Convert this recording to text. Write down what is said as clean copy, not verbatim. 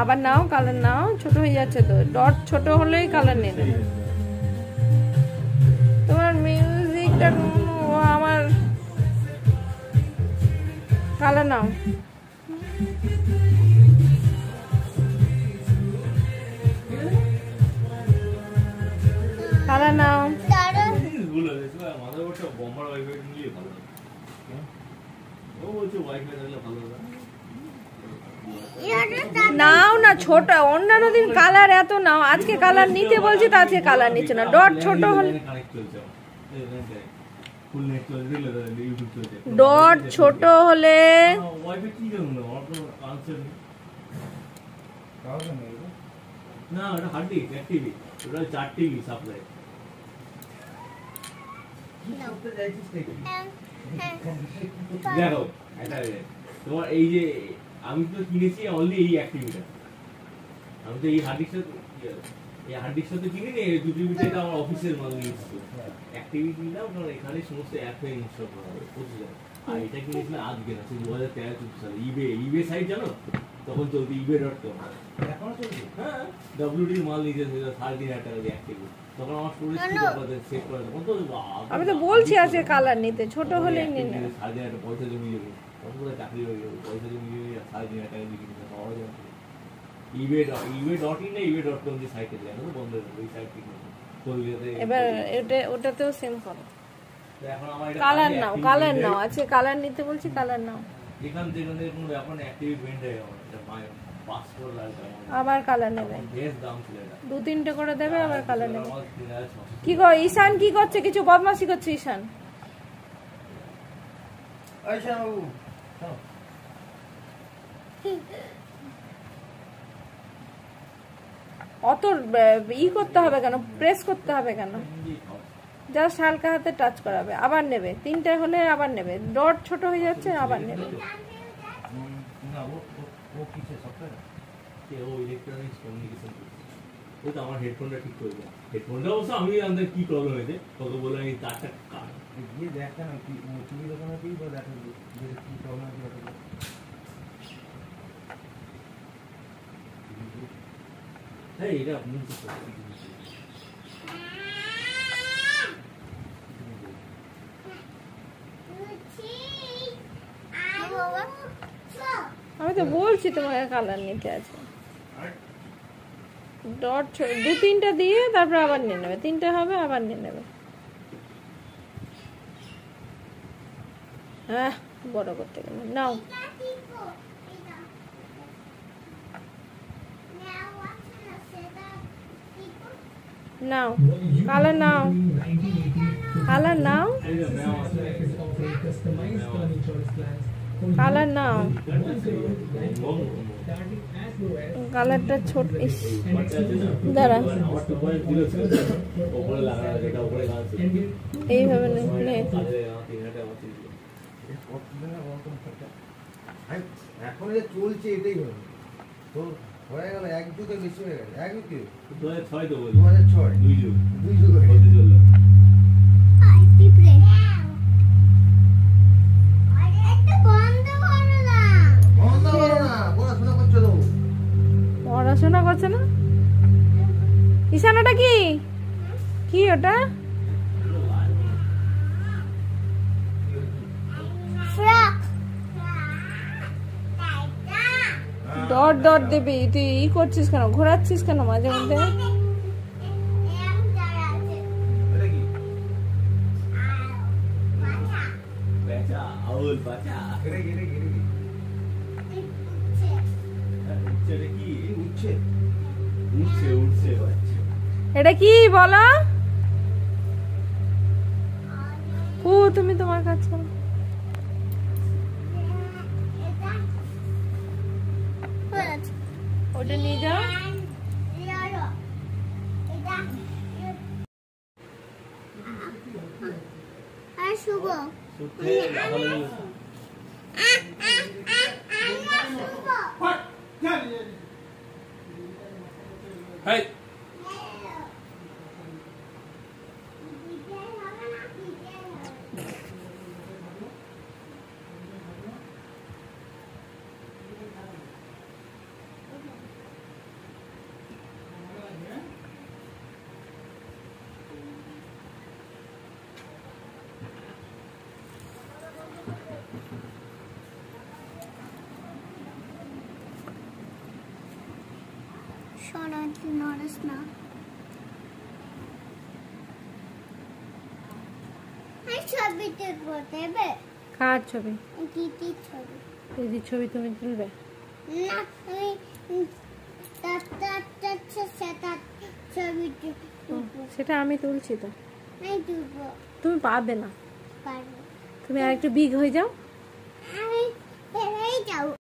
আবার নাও, কালার নাও, ছোট হয়ে যাচ্ছে তো, ডট ছোট হলেই কালার নিয়ে নেবে। তোমার মিউজিকটা আমার কালার নাও, কালার নাও। নাও না ছোট, অন্যান্য দিন কালার এত নাও, আজকে কালার নিতে বলছি তো আজকে কালার নিচ্ছে না। ডট ছোট হলে, ডট ছোট হলে না ওটা হার্ড ডিস্ক অ্যাক্টিভি, ওটা 4 টিবি সাপ্লাই। দেখো এটা তোমার এই যে আমি তো কিনেছি অনলি এই অ্যাক্টিভিটা, আমি তো এই হার্ড ডিস্কটা তো কিনি নি, 2 টিবিটা এটা আমার অফিসের মাল নিয়েছি। অ্যাক্টিভিটি নিলাম কারণ এখানে সমস্ত অ্যাপে ইনস্টল করা হবে, বুঝতে যাবে। আর এটা কিনেছিলাম আজকে না, 2013 সালে। ইবে সাইট জানো, তখন চলতি ebay.com, এখনো চলছে। হ্যাঁ, WD মাল নিয়েছে 3,500 টাকা দিয়ে অ্যাক্টিভিটি। তখন আমার স্টোরেজ ছিল আপনাদের সেভ করা, তখন তো আমি তো বলছি আজকে কালার নিতে, ছোট হলেই নিন না। 3,500 টাকা পয়সা জমি যাবে, তখন তো চাকরি হয়ে যাবে, পয়সা জমি যাবে, 3,500 টাকা দিয়ে কিনতে পাওয়া যাবে। ebay.in না ebay.com যে সাইটে যায় না, বন্ধ হয়ে যাবে ওই সাইট থেকে। এবার ওটাতেও সেম করো। এখন আমার এটা কালার নাও, কালার নাও, আজকে কালার নিতে বলছি, কালার নাও। এখান থেকে কোনো ব্যাপার না, অ্যাক্টিভ পেন্ট হয়ে গেল, এটা পাসপোর্ট লাগবে, আবার কালার নেবে, বেশ দাম ছিল এটা, 2-3টে করে দেবে, আবার কালার নেবে। কি গো ঈশান কি করছে? কিছু বদমাশি করছে ঈশান। আচ্ছা বাবু অত করতে হবে কেন, প্রেস করতে হবে কেন? জাস্ট হালকা হাতে টাচ করাবে, আবার নেবে। 3টে হলে আবার নেবে, ডট ছোট হয়ে যাচ্ছে, আবার নেবে। না ও কিসে সফটওয়্যার কে, ও ইলেকট্রনিক্স কমিউনিকেশন। ও তো আমার হেডফোনটা ঠিক করে দেয়। হেডফোনটা অবশ্য আমি জানতে কি প্রবলেম হয়েছে, তোকে বলে আমি তারটা কাট গিয়ে দেখা না, কি তুমি দোকানে কি বলে দেখা যে কি প্রবলেম আছে। হ্যাঁ এটা আপনি আমি তো বলছি তোমাকে কালার নিতে আছে। ডট 2-3টা দিয়ে তারপর আবার নিয়ে নেবে, 3টে হবে আবার নিয়ে নেবে। হ্যাঁ, বড় করতে গেলে নাও, নাও কালার, নাও কালার, নাও কালার, নাও কালারটা ছোট। দাঁড়া, এইভাবে নে, এখন যে চলছে এটাই হলো তো, হয়ে গেল 1 যুগে বেশি হয়ে গেল। 1 যুগে 2006 তো বল, 2006 2 যুগ হতে চললো। পড়াশোনা করছে না ঈশান? ওটা কি কি ওটা? ডট ডট দেবি তুই, করছিস কেন, ঘোরাচ্ছিস কেন মাঝে মধ্যে? এটা কি বলো? তুমি তোমার কাজ করো। ওটা নিয়ে যাও। শুভ সরাতে নড়াস না। এই ছবিতে দেবে কার ছবি? দিদির ছবি। দিদির ছবি তুমি তুলবে? না আমি সেটা ছবি সেটা আমি তুলছি তো। আমি তুলবো। তুমি পারবে না, পারবো। তুমি আর একটু বিগ হয়ে যাও। আমি ফেলেই যাও।